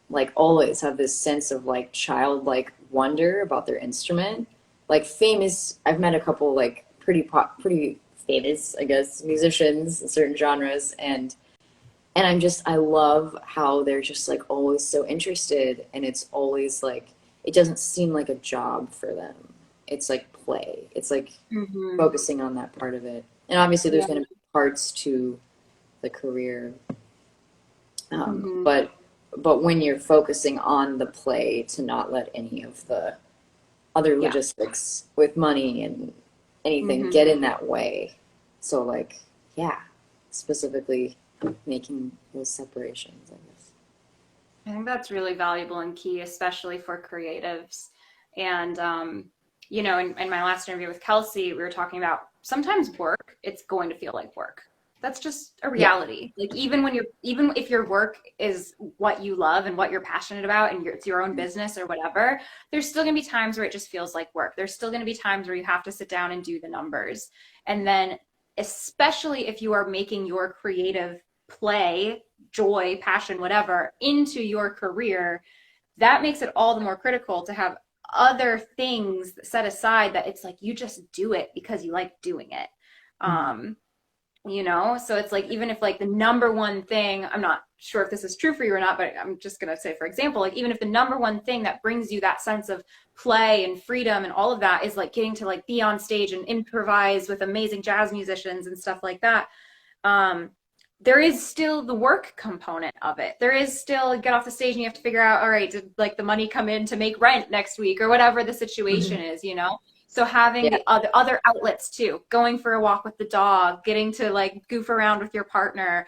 like, always have this sense of like childlike wonder about their instrument. Like, famous, I've met a couple like pretty famous, I guess, musicians in certain genres, and I love how they're just like always so interested, and it's always like, it doesn't seem like a job for them. It's like play. It's like Mm-hmm. focusing on that part of it. And obviously there's Yeah. going to be parts to the career. Mm-hmm. But when you're focusing on the play, to not let any of the other Yeah. logistics with money and anything Mm-hmm. get in that way. So like, yeah, specifically making those separations, I guess. I think that's really valuable and key, especially for creatives. And, in my last interview with Kelsey, we were talking about sometimes work, it's going to feel like work. That's just a Yeah. reality. Like even if your work is what you love and what you're passionate about and it's your own business or whatever, there's still gonna be times where it just feels like work. There's still gonna be times where you have to sit down and do the numbers. And then especially if you are making your creative play joy, passion, whatever, into your career, that makes it all the more critical to have other things set aside that it's like you just do it because you like doing it. Mm-hmm. So it's like, even if like the number one thing, I'm not sure if this is true for you or not, but I'm just going to say, for example, like even if the number one thing that brings you that sense of play and freedom and all of that is like getting to like be on stage and improvise with amazing jazz musicians and stuff like that, um, there is still the work component of it. There is still, get off the stage and you have to figure out, all right, did like the money come in to make rent next week or whatever the situation is. So having Yeah. the other outlets too, going for a walk with the dog, getting to like goof around with your partner,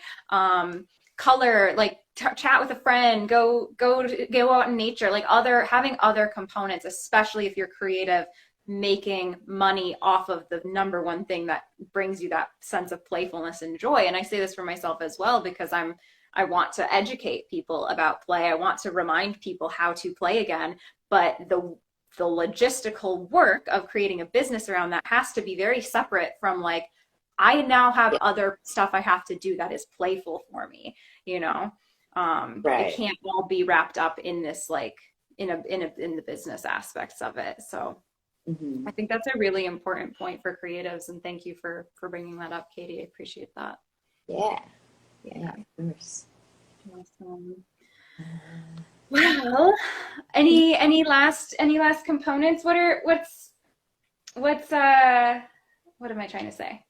color, like chat with a friend, go out in nature, like having other components, especially if you're creative, making money off of the number one thing that brings you that sense of playfulness and joy. And I say this for myself as well, because I want to educate people about play. I want to remind people how to play again, but the logistical work of creating a business around that has to be very separate from like, I now have Yeah. other stuff I have to do that is playful for me, you know. It Right. can't all be wrapped up in this like in the business aspects of it. So Mm-hmm. I think that's a really important point for creatives, and thank you for bringing that up, Katie. I appreciate that. Yeah. Yeah, Yeah. of course. Awesome. Well, any last components? What's what am I trying to say?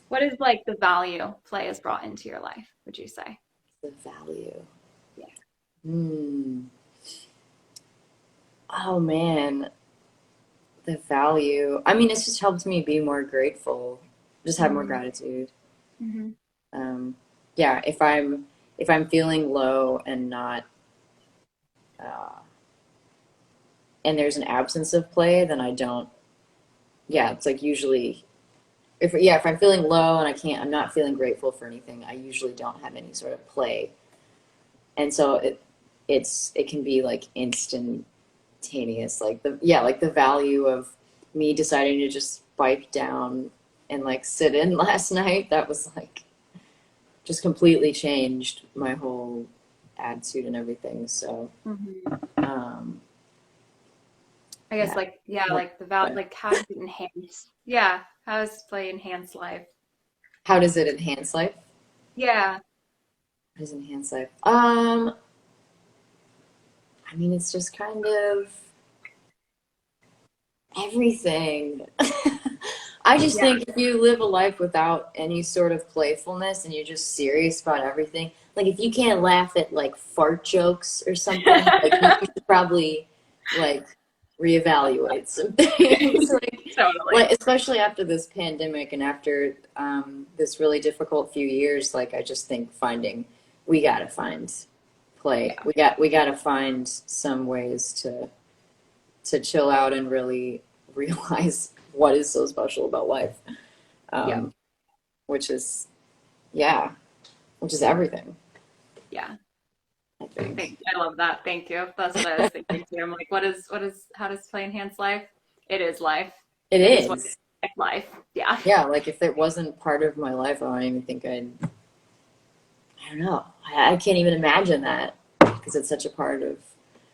What is like the value play has brought into your life, would you say? The value. Yeah. Hmm. Oh man, the value. I mean, it's just helped me be more grateful, just have more Mm-hmm. gratitude. Mm-hmm. Um, yeah, if I'm feeling low and not, uh, and there's an absence of play, then I don't. Yeah, it's like usually, if I'm feeling low and I'm not feeling grateful for anything, I usually don't have any sort of play, and so it can be like instantaneous, like the value of me deciding to just pipe down and like sit in last night. That was like just completely changed my whole attitude and everything. So, Mm-hmm. um, I guess yeah. like yeah, Well, like the value, like how does it enhance? Yeah, how does play enhance life? how does it enhance life? Yeah. How does it enhance life? I mean, it's just kind of everything. I just Yeah. think if you live a life without any sort of playfulness and you're just serious about everything, like if you can't laugh at like fart jokes or something, like you should probably like reevaluate some things. Like Totally. especially after this pandemic and after this really difficult few years, like I just think we gotta find play. Yeah. We gotta find some ways to chill out and really realize what is so special about life. Yep. um, which is, yeah, which is everything, Yeah. I think. I love that. Thank you. That's what I was thinking too. I'm like, how does play enhance life? It is life. It It is what is. is life. Yeah. Yeah, like if it wasn't part of my life, I don't even think I don't know. I can't even imagine that because it's such a part of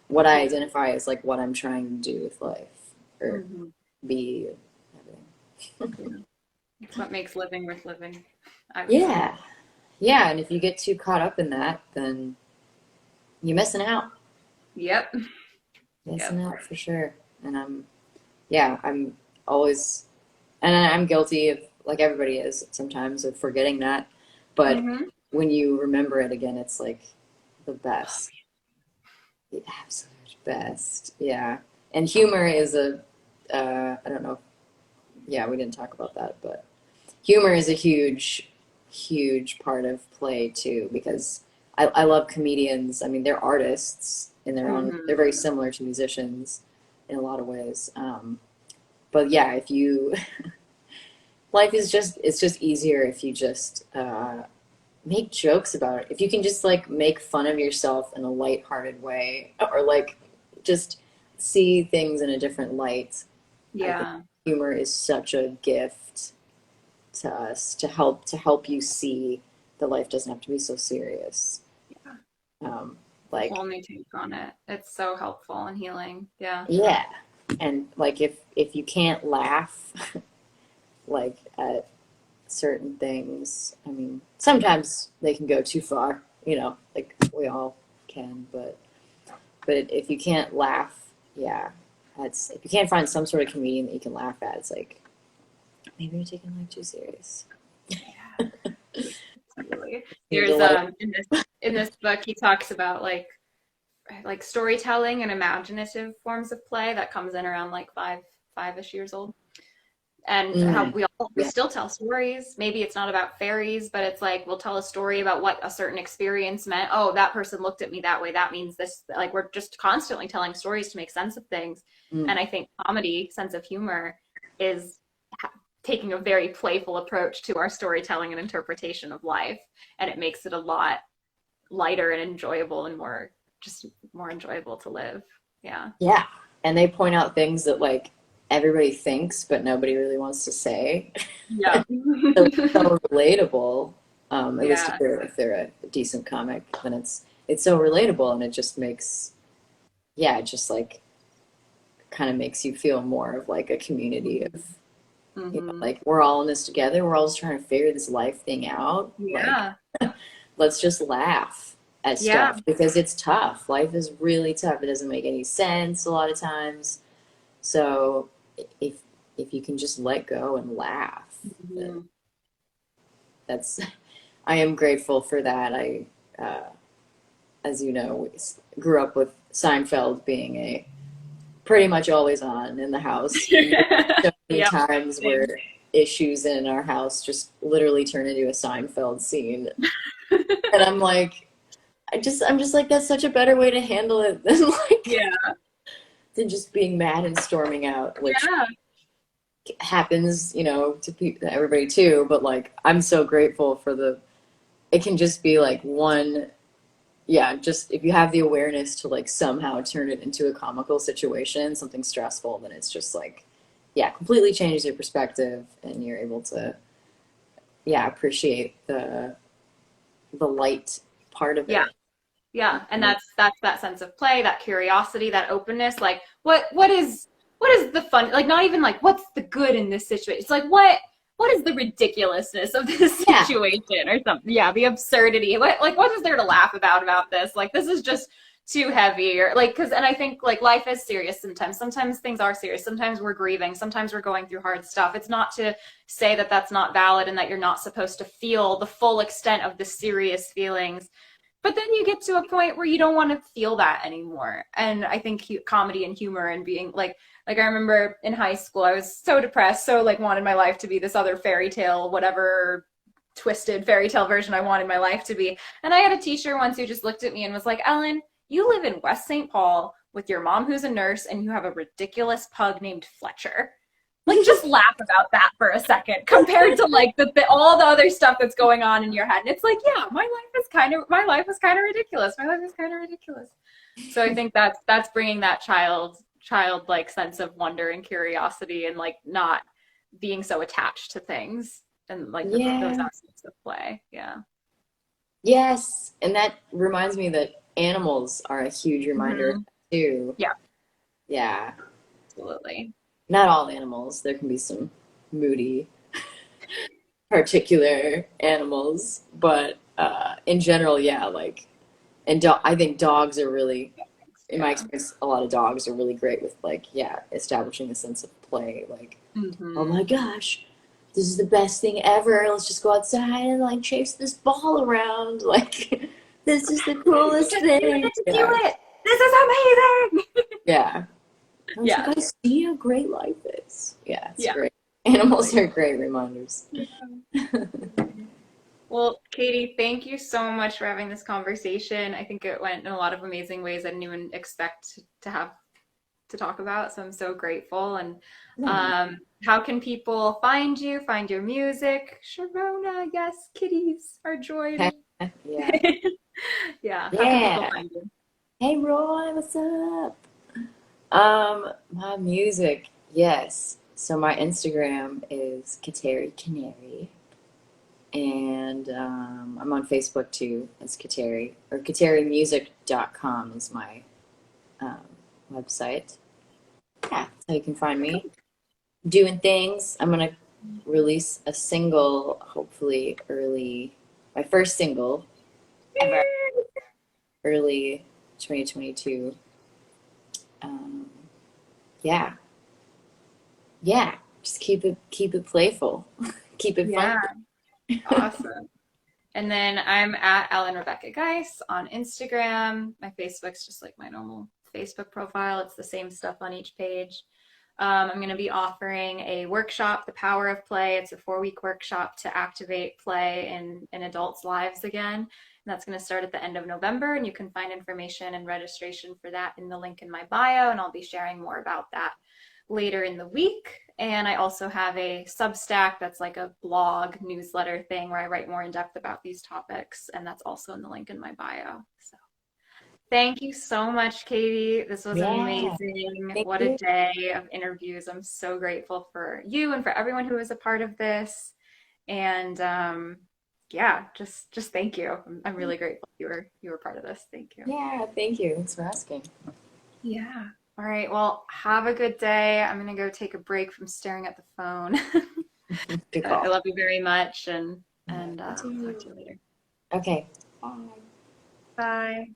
what I Yeah. identify as like what I'm trying to do with life or Hmm. be, everything. Yeah. It's what makes living worth living, I would say. Yeah. Yeah, and if you get too caught up in that, then you're missing out. Yep. Missing Yep. out for sure. And I'm always, and I'm guilty of, like everybody is sometimes, of forgetting that. But Hmm. when you remember it again, it's like the best, the absolute best. Yeah. And humor is I don't know. Yeah, we didn't talk about that, but humor is a huge, huge part of play too, because I love comedians. I mean, they're artists in their own, they're Hmm. very similar to musicians in a lot of ways. But yeah, if you, life is just, it's just easier if you just make jokes about it. If you can just like make fun of yourself in a lighthearted way, or like just see things in a different light. I think Yeah. humor is such a gift to us to help you see that life doesn't have to be so serious. Yeah. Um, A like whole new take on it. It's so helpful and healing. Yeah. yeah, and like if you can't laugh like at certain things, I mean, sometimes they can go too far, like we all can, but if you can't laugh, yeah, that's if you can't find some sort of comedian that you can laugh at, it's like maybe you're taking life too serious. Yeah. Totally. You need to There's let it. in this book he talks about like storytelling and imaginative forms of play that comes in around like five-ish years old. And how Mm, we yeah. still tell stories. Maybe it's not about fairies, but it's like we'll tell a story about what a certain experience meant. Oh, that person looked at me that way. That means this. Like we're just constantly telling stories to make sense of things. Mm, And I think comedy, sense of humor, is taking a very playful approach to our storytelling and interpretation of life, and it makes it a lot lighter and enjoyable and more enjoyable to live. Yeah. yeah. And they point out things that like everybody thinks, but nobody really wants to say. Yeah. So it's so relatable. At least Yeah. if they're a decent comic, then it's so relatable, and it just makes, yeah, it just like kind of makes you feel more of like a community of, Mm-hmm. like we're all in this together. We're all just trying to figure this life thing out. Like, Yeah. let's just laugh at Yeah. stuff because it's tough. Life is really tough. It doesn't make any sense a lot of times. So if if you can just let go and laugh, then Mhm. that's I am grateful for that. As you know, grew up with Seinfeld being a pretty much always on in the house. And there were so many Yep. times where Same. issues in our house just literally turn into a Seinfeld scene, and I'm just like that's such a better way to handle it than like Yeah. than just being mad and storming out, which Yeah. happens, to everybody too. But like, I'm so grateful for the. It can just be like one, yeah. Just if you have the awareness to like somehow turn it into a comical situation, something stressful, then it's just like, yeah, completely changes your perspective, and you're able to, yeah, appreciate the light part of Yeah. it. Yeah. And that's that sense of play, that curiosity, that openness. Like what is the fun, like not even like what's the good in this situation. It's like what is the ridiculousness of this Yeah, situation or something? Yeah, the absurdity. What is there to laugh about this? Like this is just too heavy or like because and I think like life is serious sometimes. Sometimes things are serious. Sometimes we're grieving. Sometimes we're going through hard stuff. It's not to say that that's not valid and that you're not supposed to feel the full extent of the serious feelings, but then you get to a point where you don't want to feel that anymore. And I think comedy and humor and being like I remember in high school I was so depressed, so like wanted my life to be this other fairy tale, whatever twisted fairy tale version I wanted my life to be. And I had a teacher once who just looked at me and was like, Ellen, you live in West St. Paul with your mom who's a nurse and you have a ridiculous pug named Fletcher. Like, just laugh about that for a second compared to like all the other stuff that's going on in your head. And it's like, yeah, my life was kind of ridiculous. My life is kind of ridiculous. So I think that's bringing that childlike sense of wonder and curiosity, and like not being so attached to things, and like those Yeah. aspects of play. Yeah. Yes. And that reminds me that animals are a huge reminder Mm-hmm. too. Yeah, Yeah. absolutely. Not all animals. There can be some moody, particular animals, but in general, yeah, like, and I think dogs are really, in my Yeah. experience, a lot of dogs are really great with like, yeah, establishing a sense of play. Like, oh Mm-hmm. my gosh, this is the best thing ever. Let's just go outside and like chase this ball around. Like, this is the coolest You thing. get to do Yeah, it. This is amazing. yeah. I was like, Yeah. I see how great life is. Yeah, it's Yeah. great. Animals are great reminders. Well, Katie, thank you so much for having this conversation. I think it went in a lot of amazing ways I didn't even expect to have to talk about. So I'm so grateful. And Yeah. how can people find you, find your music? Sharona, yes, kitties are joy. Yeah. Yeah, how can people Yeah. find you? Hey Roy, what's up? My music, yes. So my Instagram is Kateri Canary, and I'm on Facebook too as Kateri, or katerimusic.com is my um, website. Yeah, that's how you can find me. Doing things. I'm gonna release a single, hopefully early, my first single ever, early 2022. Um, yeah, yeah. Just keep it playful, keep it fun. Yeah, awesome. And then I'm at Ellen Rebecca Geis on Instagram. My Facebook's just like my normal Facebook profile. It's the same stuff on each page. I'm going to be offering a workshop, The Power of Play. It's a 4-week workshop to activate play in adults' lives again. And that's going to start at the end of November. And you can find information and registration for that in the link in my bio. And I'll be sharing more about that later in the week. And I also have a Substack that's like a blog newsletter thing where I write more in depth about these topics. And that's also in the link in my bio. So thank you so much, Katie. This was Yeah, amazing. thank What a you. day of interviews. I'm so grateful for you and for everyone who was a part of this. And yeah, just thank you. I'm really grateful you were part of this. Thank you. Yeah, thank you. Thanks for asking. Yeah. All right. Well, have a good day. I'm gonna go take a break from staring at the phone. Good But I call. love you very much, and Yeah, and you I'll talk too. to you later. Okay. Bye. Bye.